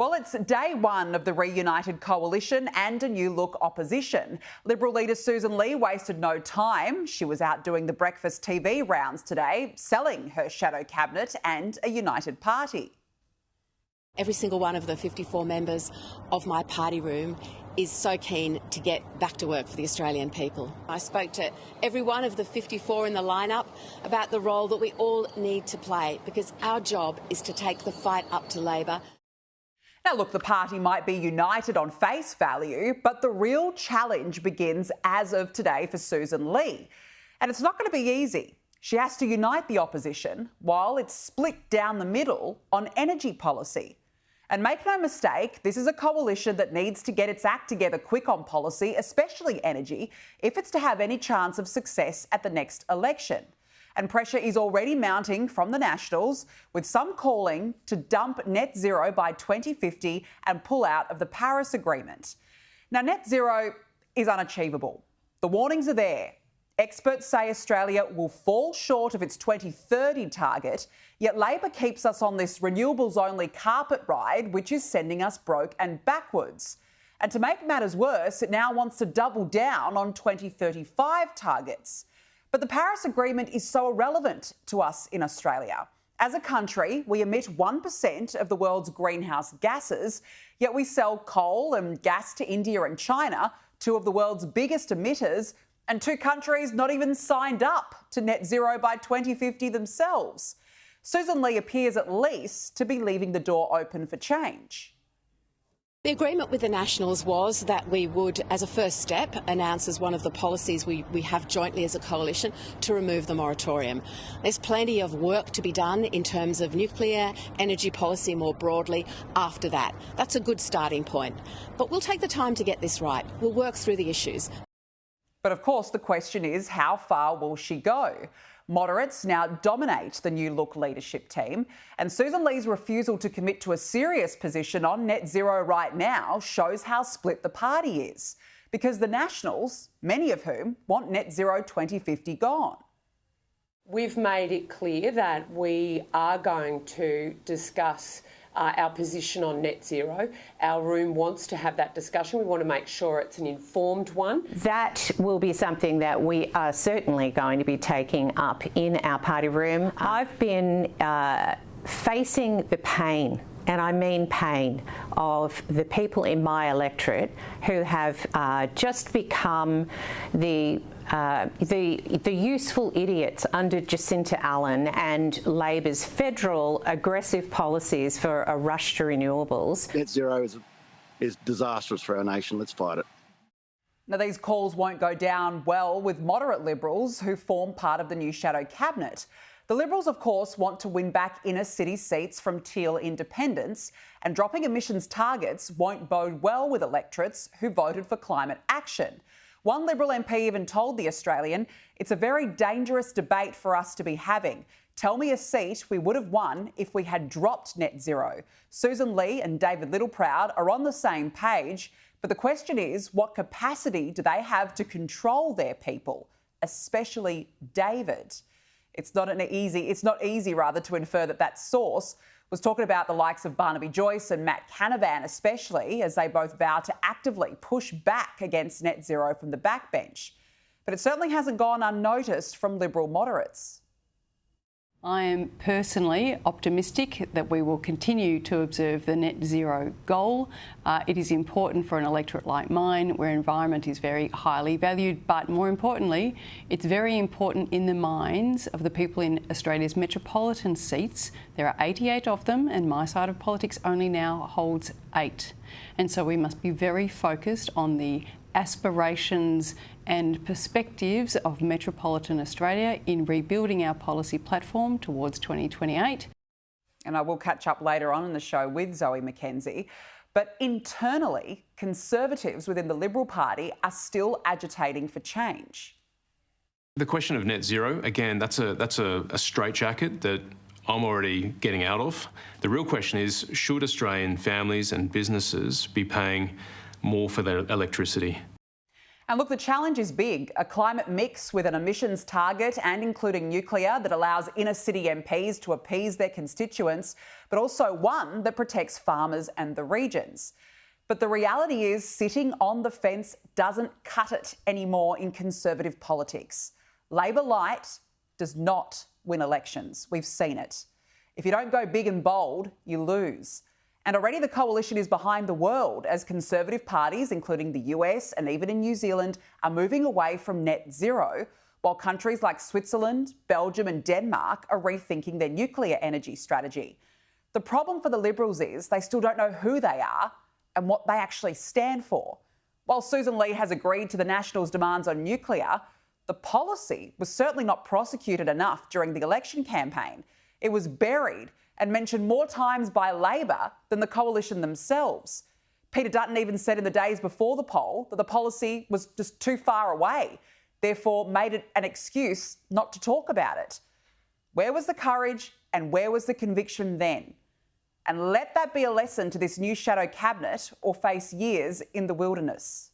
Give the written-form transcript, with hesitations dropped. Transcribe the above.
Well, it's day one of the reunited coalition and a new look opposition. Liberal leader Susan Lee wasted no time. She was out doing the breakfast TV rounds today, selling her shadow cabinet and a united party. Every single one of the 54 members of my party room is so keen to get back to work for the Australian people. I spoke to every one of the 54 in the lineup about the role that we all need to play, because our job is to take the fight up to Labor. Now, look, the party might be united on face value, but the real challenge begins as of today for Susan Lee. And it's not going to be easy. She has to unite the opposition while it's split down the middle on energy policy. And make no mistake, this is a coalition that needs to get its act together quick on policy, especially energy, if it's to have any chance of success at the next election. And pressure is already mounting from the Nationals, with some calling to dump net zero by 2050 and pull out of the Paris Agreement. Now, net zero is unachievable. The warnings are there. Experts say Australia will fall short of its 2030 target, yet Labor keeps us on this renewables-only carpet ride, which is sending us broke and backwards. And to make matters worse, it now wants to double down on 2035 targets. But the Paris Agreement is so irrelevant to us in Australia. As a country, we emit 1% of the world's greenhouse gases, yet we sell coal and gas to India and China, two of the world's biggest emitters, and two countries not even signed up to net zero by 2050 themselves. Susan Lee appears at least to be leaving the door open for change. The agreement with the Nationals was that we would, as a first step, announce as one of the policies we have jointly as a coalition to remove the moratorium. There's plenty of work to be done in terms of nuclear energy policy more broadly after that. That's a good starting point. But we'll take the time to get this right. We'll work through the issues. But of course, the question is, how far will she go? Moderates now dominate the New Look leadership team, and Susan Lee's refusal to commit to a serious position on net zero right now shows how split the party is. Because the Nationals, many of whom want net zero 2050 gone. We've made it clear that we are going to discuss our position on net zero. Our room wants to have that discussion. We want to make sure it's an informed one. That will be something that we are certainly going to be taking up in our party room. I've been facing the pain, and I mean pain, of the people in my electorate who have just become the useful idiots under Jacinta Allen and Labor's federal aggressive policies for a rush to renewables. Net zero is disastrous for our nation. Let's fight it. Now, these calls won't go down well with moderate Liberals who form part of the new shadow cabinet. The Liberals, of course, want to win back inner city seats from Teal independents, and dropping emissions targets won't bode well with electorates who voted for climate action. One Liberal MP even told The Australian, "It's a very dangerous debate for us to be having. Tell me a seat we would have won if we had dropped net zero." Susan Lee and David Littleproud are on the same page, but the question is, what capacity do they have to control their people, especially David? It's not easy to infer that source was talking about the likes of Barnaby Joyce and Matt Canavan, especially, as they both vow to actively push back against net zero from the backbench. But it certainly hasn't gone unnoticed from Liberal moderates. I am personally optimistic that we will continue to observe the net zero goal. It is important for an electorate like mine, where environment is very highly valued, but more importantly, it's very important in the minds of the people in Australia's metropolitan seats. There are 88 of them, and my side of politics only now holds 8. And so we must be very focused on the aspirations and perspectives of metropolitan Australia in rebuilding our policy platform towards 2028. And I will catch up later on in the show with Zoe McKenzie. But internally, Conservatives within the Liberal Party are still agitating for change. The question of net zero, again, that's a straitjacket that I'm already getting out of. The real question is, should Australian families and businesses be paying more for their electricity? And look, the challenge is big. A climate mix with an emissions target and including nuclear that allows inner city MPs to appease their constituents, but also one that protects farmers and the regions. But the reality is sitting on the fence doesn't cut it anymore in Conservative politics. Labor light does not win elections. We've seen it. If you don't go big and bold, you lose. And already the coalition is behind the world as Conservative parties, including the US and even in New Zealand, are moving away from net zero, while countries like Switzerland, Belgium and Denmark are rethinking their nuclear energy strategy. The problem for the Liberals is they still don't know who they are and what they actually stand for. While Susan Lee has agreed to the Nationals' demands on nuclear, the policy was certainly not prosecuted enough during the election campaign. It was buried and mentioned more times by Labor than the coalition themselves. Peter Dutton even said in the days before the poll that the policy was just too far away, therefore made it an excuse not to talk about it. Where was the courage and where was the conviction then? And let that be a lesson to this new shadow cabinet or face years in the wilderness.